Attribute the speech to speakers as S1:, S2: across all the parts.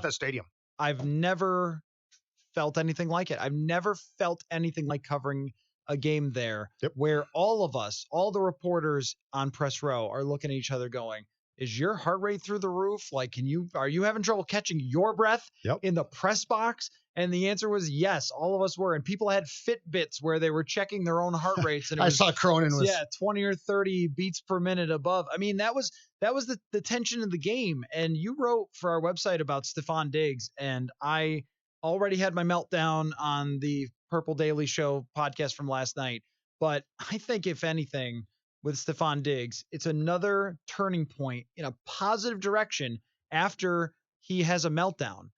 S1: about that stadium.
S2: I've never felt anything like it. I've never felt anything like covering a game there where all of us, all the reporters on press row are looking at each other going, is your heart rate through the roof? Like, are you having trouble catching your breath in the press box? And the answer was yes, all of us were. And people had Fitbits where they were checking their own heart rates. And
S1: I saw Cronin was
S2: 20 or 30 beats per minute above. I mean, that was the tension of the game. And you wrote for our website about Stefon Diggs, and I already had my meltdown on the Purple Daily Show podcast from last night. But I think, if anything, with Stefon Diggs, it's another turning point in a positive direction after he has a meltdown.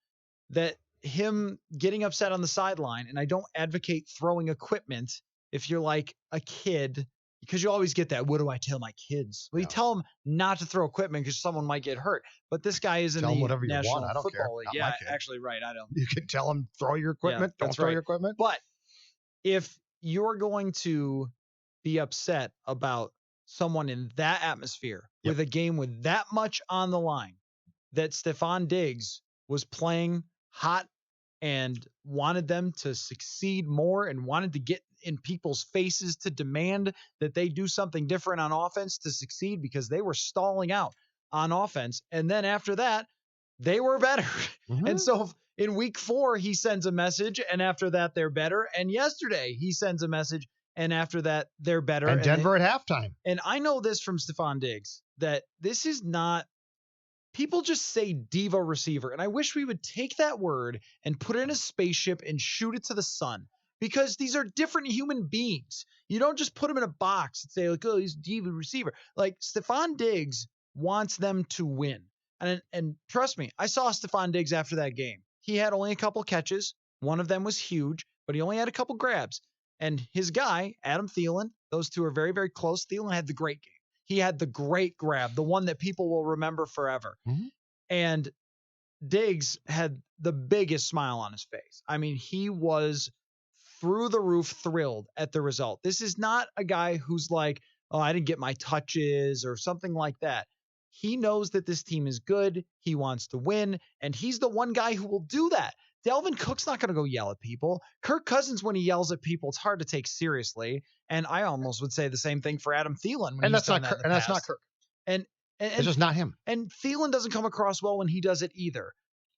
S2: That him getting upset on the sideline, and I don't advocate throwing equipment if you're like a kid, because you always get that, what do I tell my kids? Well, you tell them not to throw equipment because someone might get hurt. But this guy is in the National Football League. Yeah, actually, right. I don't.
S1: You can tell him, throw your equipment. Don't throw your equipment.
S2: But if you're going to be upset about someone in that atmosphere with a game with that much on the line, that Stefon Diggs was playing hot and wanted them to succeed more and wanted to get in people's faces to demand that they do something different on offense to succeed because they were stalling out on offense. And then after that, they were better. Mm-hmm. And so in week 4, he sends a message, and after that, they're better. And yesterday, he sends a message, and after that, they're better.
S1: And Denver at halftime.
S2: And I know this from Stefon Diggs, that this is not, people just say diva receiver. And I wish we would take that word and put it in a spaceship and shoot it to the sun, because these are different human beings. You don't just put them in a box and say, like, oh, he's a diva receiver. Like, Stefon Diggs wants them to win. And trust me, I saw Stefon Diggs after that game. He had only a couple catches. One of them was huge, but he only had a couple grabs. And his guy, Adam Thielen, those two are very, very close. Thielen had the great game. He had the great grab, the one that people will remember forever. Mm-hmm. And Diggs had the biggest smile on his face. I mean, he was through the roof thrilled at the result. This is not a guy who's like, oh, I didn't get my touches or something like that. He knows that this team is good. He wants to win, and he's the one guy who will do that. Delvin Cook's not going to go yell at people. Kirk Cousins, when he yells at people, it's hard to take seriously. And I almost would say the same thing for Adam Thielen.
S1: And that's not Kirk.
S2: And
S1: it's just not him.
S2: And Thielen doesn't come across well when he does it either.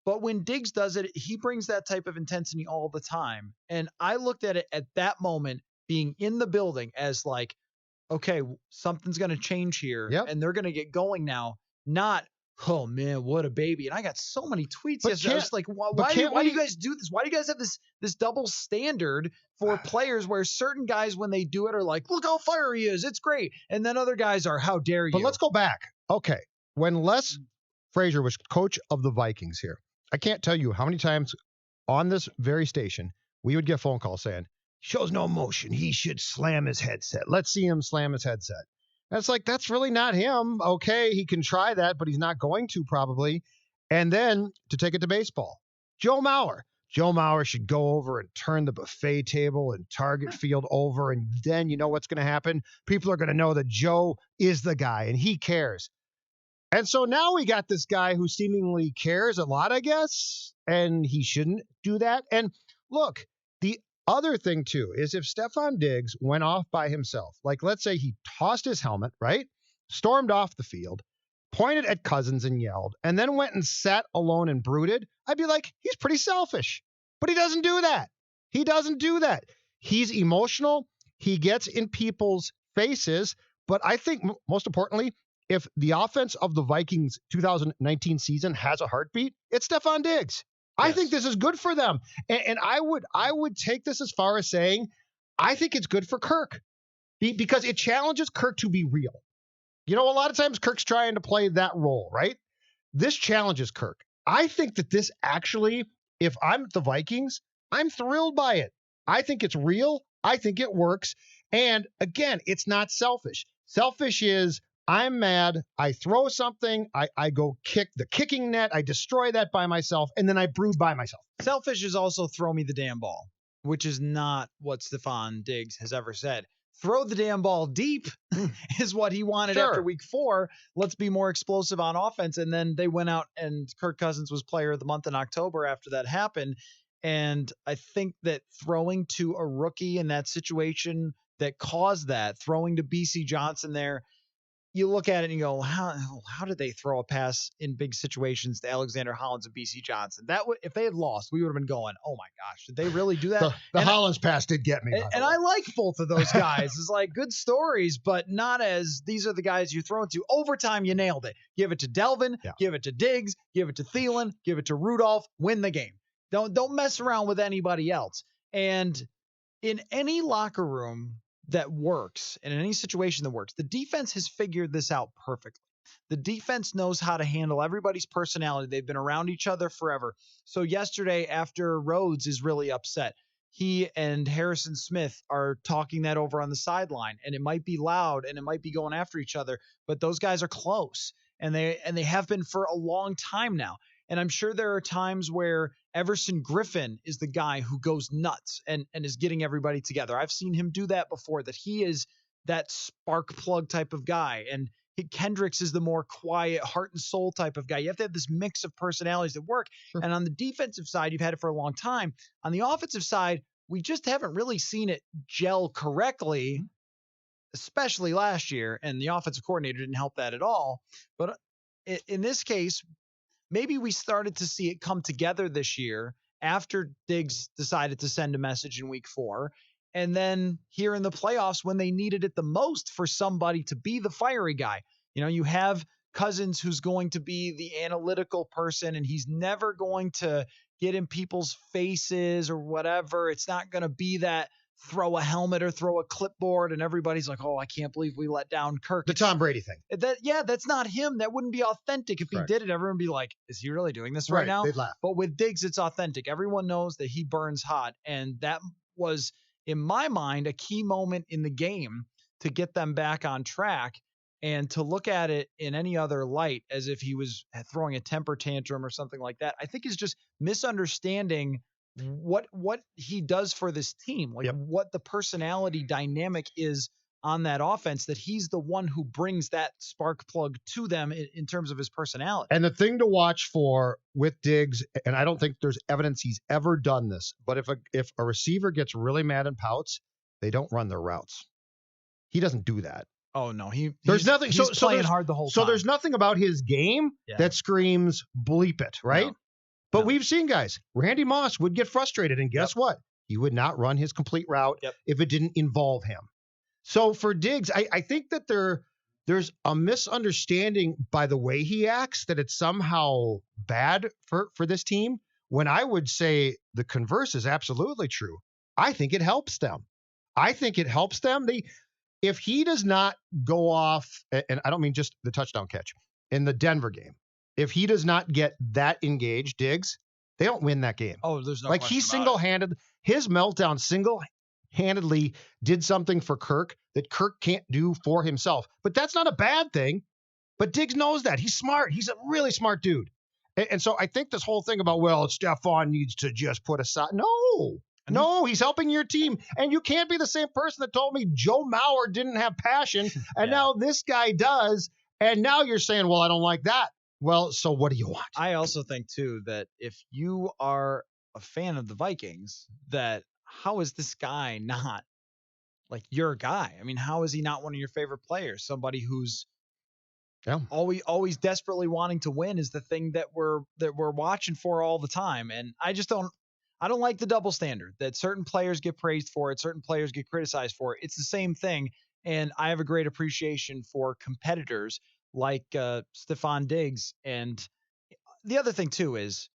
S2: But when Diggs does it, he brings that type of intensity all the time. And I looked at it at that moment, being in the building, as like, okay, something's going to change here. Yep. And they're going to get going now. Not, oh man, what a baby. And I got so many tweets yesterday. I was like, why do you guys do this? Why do you guys have this double standard for players where certain guys, when they do it, are like, look how fiery he is, it's great. And then other guys are, how dare you?
S1: But let's go back. Okay. When Les Frazier was coach of the Vikings here, I can't tell you how many times on this very station we would get phone calls saying, shows no emotion, he should slam his headset. Let's see him slam his headset. That's like, that's really not him. Okay, he can try that, but he's not going to probably. And then to take it to baseball, Joe Mauer. Joe Mauer should go over and turn the buffet table and target field over, and then you know what's going to happen? People are going to know that Joe is the guy, and he cares. And so now we got this guy who seemingly cares a lot, I guess, and he shouldn't do that. And look, the other thing, too, is if Stefon Diggs went off by himself, like let's say he tossed his helmet, right, stormed off the field, pointed at Cousins and yelled, and then went and sat alone and brooded, I'd be like, he's pretty selfish. But he doesn't do that. He doesn't do that. He's emotional. He gets in people's faces. But I think most importantly, if the offense of the Vikings 2019 season has a heartbeat, it's Stefon Diggs. Yes. I think this is good for them. And I would take this as far as saying, I think it's good for Kirk because it challenges Kirk to be real. You know, a lot of times Kirk's trying to play that role, right? This challenges Kirk. I think that this actually, if I'm the Vikings, I'm thrilled by it. I think it's real. I think it works. And again, it's not selfish. Selfish is, I'm mad, I throw something, I go kick the kicking net, I destroy that by myself, and then I brood by myself.
S2: Selfish is also throw me the damn ball, which is not what Stefon Diggs has ever said. throw the damn ball deep is what he wanted after week 4. Let's be more explosive on offense. And then they went out and Kirk Cousins was player of the month in October after that happened. And I think that throwing to a rookie in that situation that caused that, throwing to BC Johnson there, you look at it and you go, how did they throw a pass in big situations to Alexander Hollins and BC Johnson? If they had lost, we would have been going, oh my gosh, did they really do that?
S1: The Hollins pass did get me.
S2: And I like both of those guys. It's like good stories, but not as these are the guys you're throwing to. Overtime, you nailed it. Give it to Delvin, give it to Diggs, give it to Thielen, give it to Rudolph, win the game. Don't mess around with anybody else. And in any locker room that works, and in any situation that works, the defense has figured this out perfectly. The defense knows how to handle everybody's personality. They've been around each other forever. So yesterday, after Rhodes is really upset, he and Harrison Smith are talking that over on the sideline, and it might be loud and it might be going after each other, but those guys are close, and they have been for a long time now. And I'm sure there are times where Everson Griffin is the guy who goes nuts and is getting everybody together. I've seen him do that before, that he is that spark plug type of guy. And Kendricks is the more quiet, heart and soul type of guy. You have to have this mix of personalities that work. Sure. And on the defensive side, you've had it for a long time. On the offensive side, we just haven't really seen it gel correctly, especially last year. And the offensive coordinator didn't help that at all. But in this case, maybe we started to see it come together this year after Diggs decided to send a message in week 4. And then here in the playoffs, when they needed it the most for somebody to be the fiery guy, you have Cousins, who's going to be the analytical person, and he's never going to get in people's faces or whatever. It's not going to be that throw a helmet or throw a clipboard and everybody's like, oh, I can't believe we let down Kirk.
S1: The Tom Brady thing.
S2: That's not him. That wouldn't be authentic. If he did it, everyone would be like, is he really doing this right now?
S1: They'd laugh.
S2: But with Diggs, it's authentic. Everyone knows that he burns hot. And that was, in my mind, a key moment in the game to get them back on track. And to look at it in any other light as if he was throwing a temper tantrum or something like that, I think is just misunderstanding what he does for this team, what the personality dynamic is on that offense, that he's the one who brings that spark plug to them in terms of his personality.
S1: And the thing to watch for with Diggs, and I don't think there's evidence he's ever done this, but if a receiver gets really mad and pouts, they don't run their routes. He doesn't do that.
S2: Oh no,
S1: there's nothing.
S2: He's playing hard the whole time.
S1: So there's nothing about his game that screams bleep it, right? No. But we've seen guys. Randy Moss would get frustrated, and guess what? He would not run his complete route if it didn't involve him. So for Diggs, I think that there's a misunderstanding by the way he acts that it's somehow bad for this team, when I would say the converse is absolutely true. I think it helps them. If he does not go off, and I don't mean just the touchdown catch, in the Denver game, if he does not get that engaged, Diggs, they don't win that game.
S2: Oh, there's no
S1: question he single-handed, his meltdown single-handedly did something for Kirk that Kirk can't do for himself. But that's not a bad thing. But Diggs knows that. He's smart. He's a really smart dude. And so I think this whole thing about, Stefon needs to just put aside. No, he's helping your team. And you can't be the same person that told me Joe Mauer didn't have passion, and now this guy does. And now you're saying, well, I don't like that. Well, so what do you want?
S2: I also think, too, that if you are a fan of the Vikings, that how is this guy not like your guy? I mean, how is he not one of your favorite players? Somebody who's always desperately wanting to win is the thing that we're watching for all the time. And I don't like the double standard that certain players get praised for it, certain players get criticized for it. It's the same thing. And I have a great appreciation for competitors like Stefon Diggs. And the other thing, too, is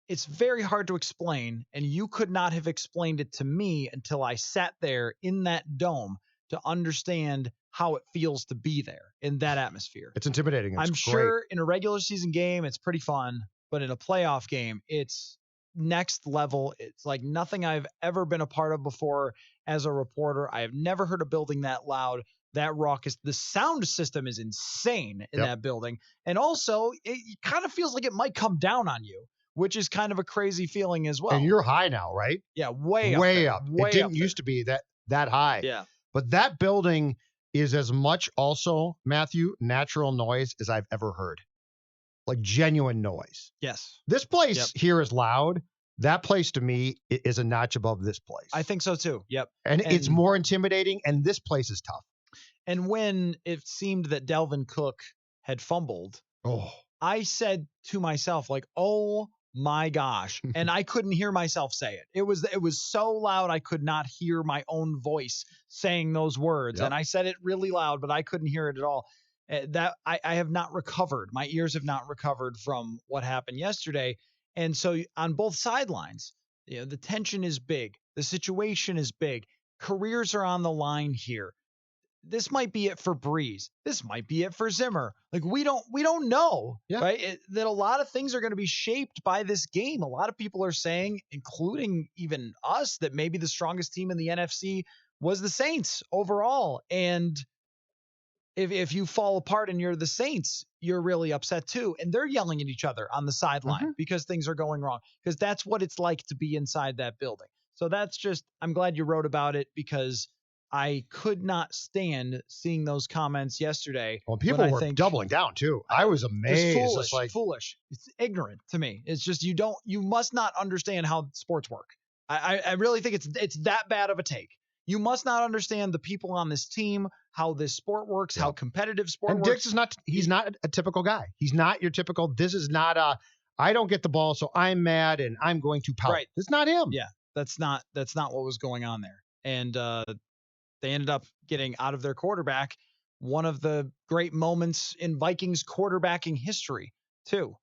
S2: it's very hard to explain. And you could not have explained it to me until I sat there in that dome to understand how it feels to be there in that atmosphere.
S1: It's intimidating.
S2: I'm sure in a regular season game, it's pretty fun. But in a playoff game, it's next level. It's like nothing I've ever been a part of before as a reporter. I have never heard a building that loud, that raucous. The sound system is insane in that building. And also, it kind of feels like it might come down on you, which is kind of a crazy feeling as well.
S1: And you're high now, right?
S2: Yeah, way up.
S1: It didn't used to be that high.
S2: Yeah.
S1: But that building is as much also, Matthew, natural noise as I've ever heard. Like genuine noise.
S2: Yes.
S1: This place here is loud. That place to me is a notch above this place.
S2: I think so too. Yep.
S1: And it's more intimidating, and this place is tough.
S2: And when it seemed that Dalvin Cook had fumbled, I said to myself, like, oh my gosh. And I couldn't hear myself say it. It was so loud I could not hear my own voice saying those words. And I said it really loud, but I couldn't hear it at all. That I have not recovered. My ears have not recovered from what happened yesterday. And so on both sidelines, the tension is big. The situation is big. Careers are on the line here. This might be it for Breeze. This might be it for Zimmer. Like we don't know, right? That a lot of things are going to be shaped by this game. A lot of people are saying, including even us, that maybe the strongest team in the NFC was the Saints overall. And if you fall apart and you're the Saints, you're really upset too. And they're yelling at each other on the sideline because things are going wrong, because that's what it's like to be inside that building. So that's just, I'm glad you wrote about it, because I could not stand seeing those comments yesterday.
S1: Well, people were doubling down too. I was amazed.
S2: Just foolish. It's ignorant to me. It's just, you must not understand how sports work. I really think it's that bad of a take. You must not understand the people on this team, how this sport works, how competitive sport works.
S1: And Diggs he's not a typical guy. He's not your typical, this is not I don't get the ball, so I'm mad and I'm going to pout. Right. It's not him.
S2: Yeah, that's not what was going on there. And they ended up getting out of their quarterback one of the great moments in Vikings quarterbacking history too.